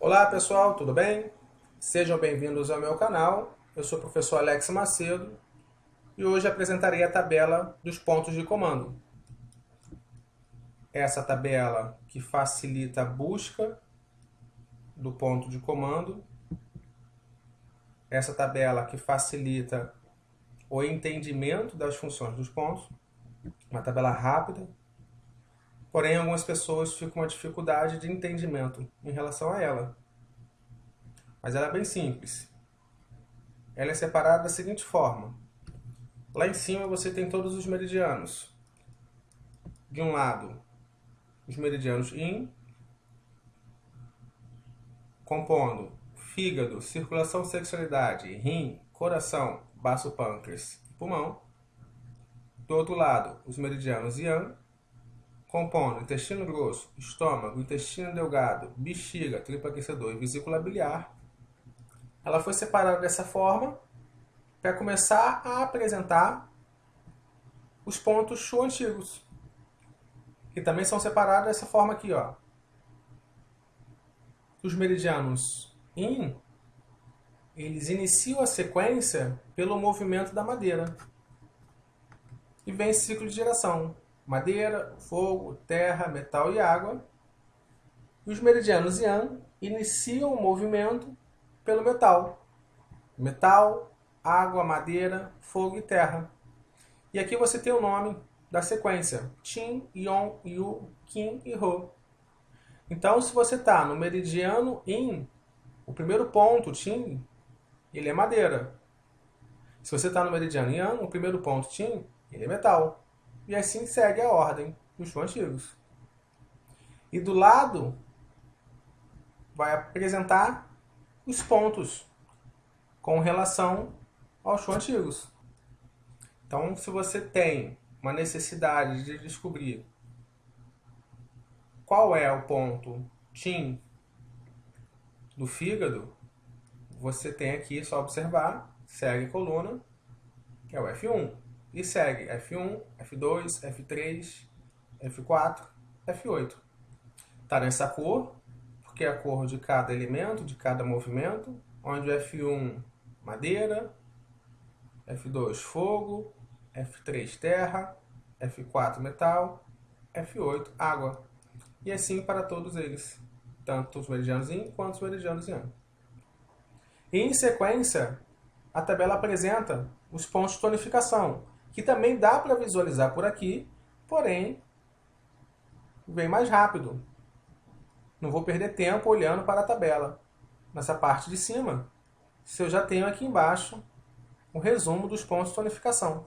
Olá pessoal, tudo bem? Sejam bem-vindos ao meu canal. Eu sou o professor Alex Macedo e hoje apresentarei a tabela dos pontos de comando. Essa tabela que facilita a busca do ponto de comando. Essa tabela que facilita o entendimento das funções dos pontos. Uma tabela rápida. Porém, algumas pessoas ficam com uma dificuldade de entendimento em relação a ela. Mas ela é bem simples. Ela é separada da seguinte forma. Lá em cima você tem todos os meridianos. De um lado, os meridianos in, compondo fígado, circulação, sexualidade, rim, coração, baço, pâncreas e pulmão. Do outro lado, os meridianos yang, compondo intestino grosso, estômago, intestino delgado, bexiga, tripa aquecedor e vesícula biliar. Ela foi separada dessa forma para começar a apresentar os pontos Shu antigos, que também são separados dessa forma aqui, ó. Os meridianos in, eles iniciam a sequência pelo movimento da madeira. E vem esse ciclo de geração. Madeira, fogo, terra, metal e água. E os meridianos yang iniciam o movimento pelo metal. Metal, água, madeira, fogo e terra. E aqui você tem o nome da sequência. Qin, Yon, Yu, Qin e Ho. Então, se você está no meridiano in, o primeiro ponto, Qin, ele é madeira. Se você está no meridiano yang, o primeiro ponto, Qin, ele é metal. E assim segue a ordem dos Shu antigos. E do lado, vai apresentar os pontos com relação aos Shu antigos. Então, se você tem uma necessidade de descobrir qual é o ponto Qin do fígado, você tem aqui só observar, segue a coluna, que é o F1. E segue F1, F2, F3, F4, F8. Está nessa cor, porque é a cor de cada elemento, de cada movimento, onde o F1, madeira, F2, fogo, F3, terra, F4, metal, F8, água. E assim para todos eles, tanto os meridianos yin quanto os meridianos yang. E em sequência, a tabela apresenta os pontos de tonificação, que também dá para visualizar por aqui, porém, vem mais rápido. Não vou perder tempo olhando para a tabela. Nessa parte de cima, se eu já tenho aqui embaixo o resumo dos pontos de tonificação.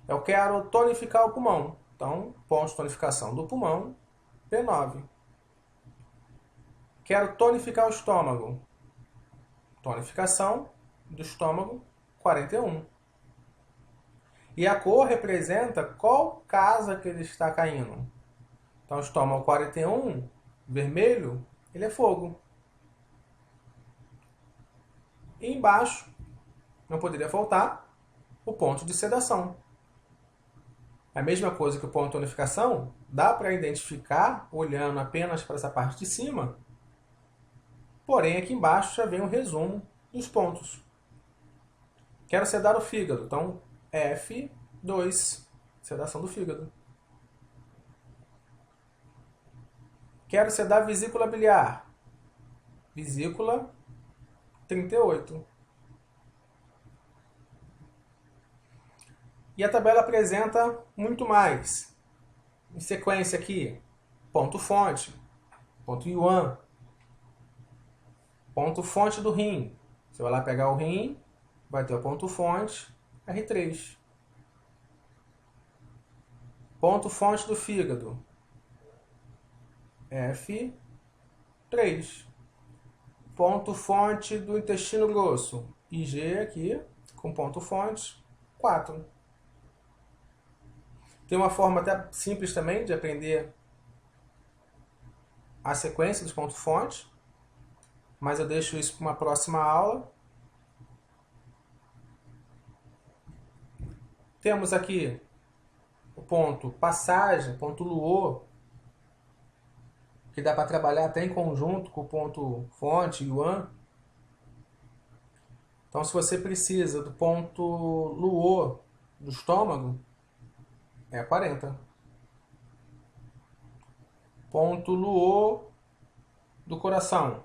Eu quero tonificar o pulmão. Então, ponto de tonificação do pulmão, P9. Quero tonificar o estômago. Tonificação do estômago, 41. E a cor representa qual casa que ele está caindo. Então, o estômago 41, vermelho, ele é fogo. E embaixo, não poderia faltar, o ponto de sedação. A mesma coisa que o ponto de tonificação, dá para identificar olhando apenas para essa parte de cima, porém aqui embaixo já vem um resumo dos pontos. Quero sedar o fígado, então F2, sedação do fígado. Quero sedar a vesícula biliar, vesícula 38. E a tabela apresenta muito mais. Em sequência aqui, ponto fonte, ponto yuan, ponto fonte do rim. Você vai lá pegar o rim, vai ter o ponto fonte, R3. Ponto fonte do fígado, F3. Ponto fonte do intestino grosso, IG aqui, com ponto fonte, 4. Tem uma forma até simples também de aprender a sequência dos pontos fonte, mas eu deixo isso para uma próxima aula. Temos aqui o ponto passagem, ponto luô, que dá para trabalhar até em conjunto com o ponto fonte, Yuan. Então, se você precisa do ponto Luo do estômago, é 40. Ponto Luo do coração.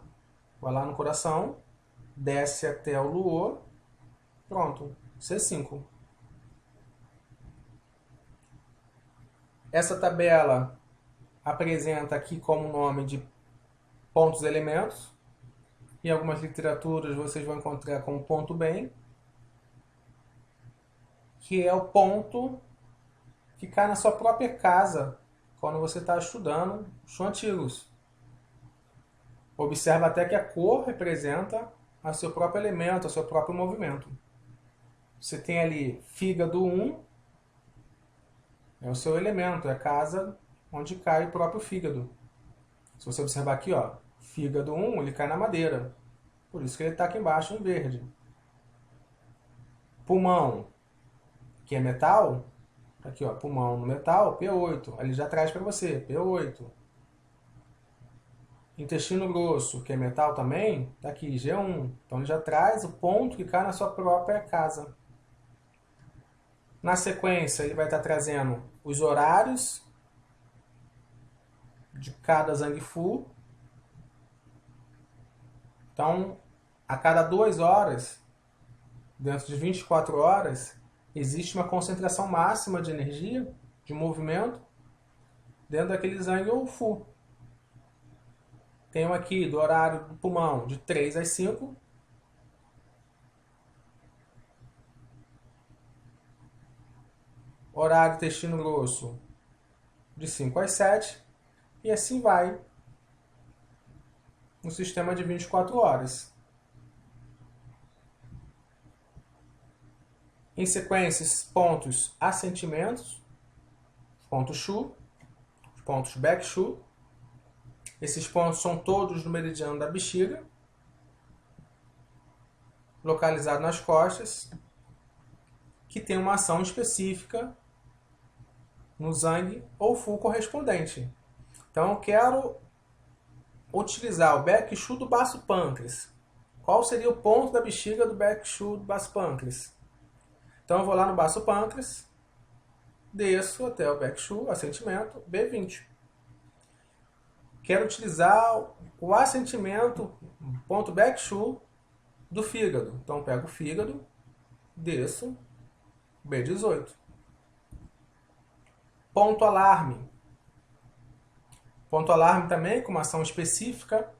Vai lá no coração, desce até o Luo, pronto, C5. Essa tabela apresenta aqui como nome de pontos elementos. Em algumas literaturas vocês vão encontrar como ponto bem, que é o ponto que cai na sua própria casa quando você está estudando os antigos. Observa até que a cor representa o seu próprio elemento, o seu próprio movimento. Você tem ali fígado 1, é o seu elemento, é a casa onde cai o próprio fígado. Se você observar aqui, ó, fígado 1, ele cai na madeira. Por isso que ele está aqui embaixo em verde. Pulmão, que é metal, aqui ó, pulmão no metal, P8. Ele já traz para você, P8. Intestino grosso, que é metal também, está aqui, G1. Então ele já traz o ponto que cai na sua própria casa. Na sequência, ele vai estar trazendo os horários de cada Zangfu. Então, a cada 2 horas, dentro de 24 horas, existe uma concentração máxima de energia, de movimento, dentro daquele Zang ou Fu. Tenho aqui do horário do pulmão de 3 às 5. Horário do intestino grosso de 5 às 7. E assim vai no sistema de 24 horas. Em sequência, pontos assentimentos, pontos Shu, os pontos Baek Shu. Esses pontos são todos no meridiano da bexiga, localizado nas costas, que tem uma ação específica no Zang ou Fu correspondente. Então eu quero utilizar o Baek Shu do baço pâncreas. Qual seria o ponto da bexiga do Baek Shu do baço pâncreas? Então eu vou lá no baço pâncreas, desço até o Baek Shu, assentimento, B20. Quero utilizar o assentimento, ponto Baek Shu, do fígado. Então eu pego o fígado, desço, B18. Ponto alarme. Ponto alarme também com uma ação específica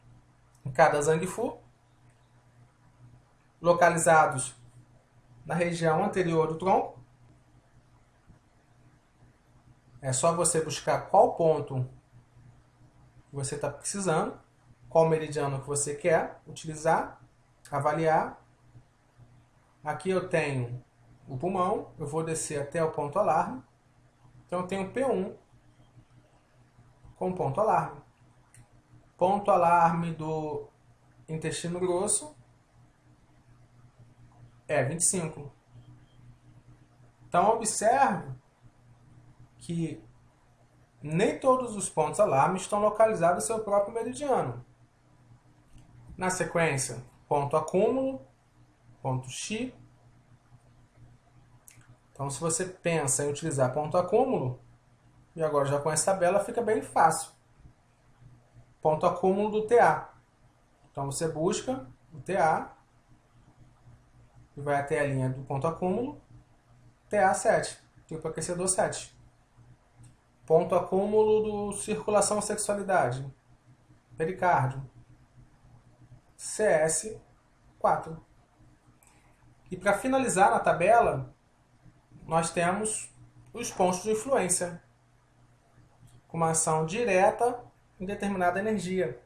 em cada Zangfu, localizados na região anterior do tronco. É só você buscar qual ponto você está precisando, qual meridiano que você quer utilizar, avaliar. Aqui eu tenho o pulmão, eu vou descer até o ponto alarme. Então eu tenho P1 com ponto alarme. Ponto alarme do intestino grosso é 25. Então observe que nem todos os pontos alarme estão localizados no seu próprio meridiano. Na sequência, ponto acúmulo, ponto Xi. Então, se você pensa em utilizar ponto acúmulo, e agora já com essa tabela fica bem fácil. Ponto acúmulo do TA. Então, você busca o TA e vai até a linha do ponto acúmulo, TA7, tipo aquecedor 7. Ponto acúmulo do circulação e sexualidade, pericárdio, CS4. E para finalizar na tabela, nós temos os pontos de influência, com uma ação direta em determinada energia.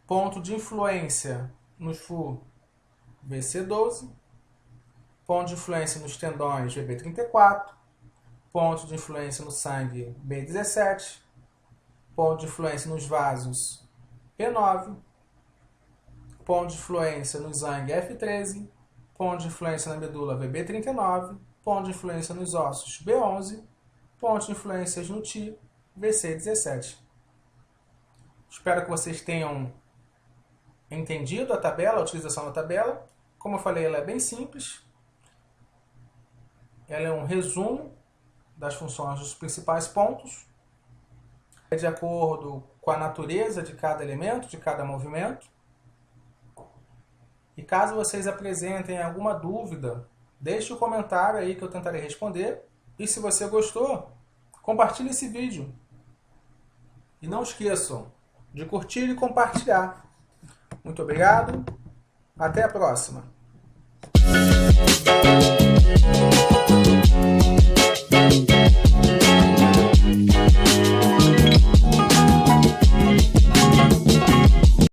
Ponto de influência nos Fu, VC12. Ponto de influência nos tendões, VB34. Ponto de influência no sangue, B17. Ponto de influência nos vasos, P9. Ponto de influência no sangue, F13. Ponto de influência na medula, VB39. Ponto de influência nos ossos, B11. Ponto de influências no Ti, VC17. Espero que vocês tenham entendido a tabela, a utilização da tabela. Como eu falei, ela é bem simples. Ela é um resumo das funções dos principais pontos. É de acordo com a natureza de cada elemento, de cada movimento. E caso vocês apresentem alguma dúvida, deixe o comentário aí que eu tentarei responder. E se você gostou, compartilhe esse vídeo. E não esqueçam de curtir e compartilhar. Muito obrigado. Até a próxima.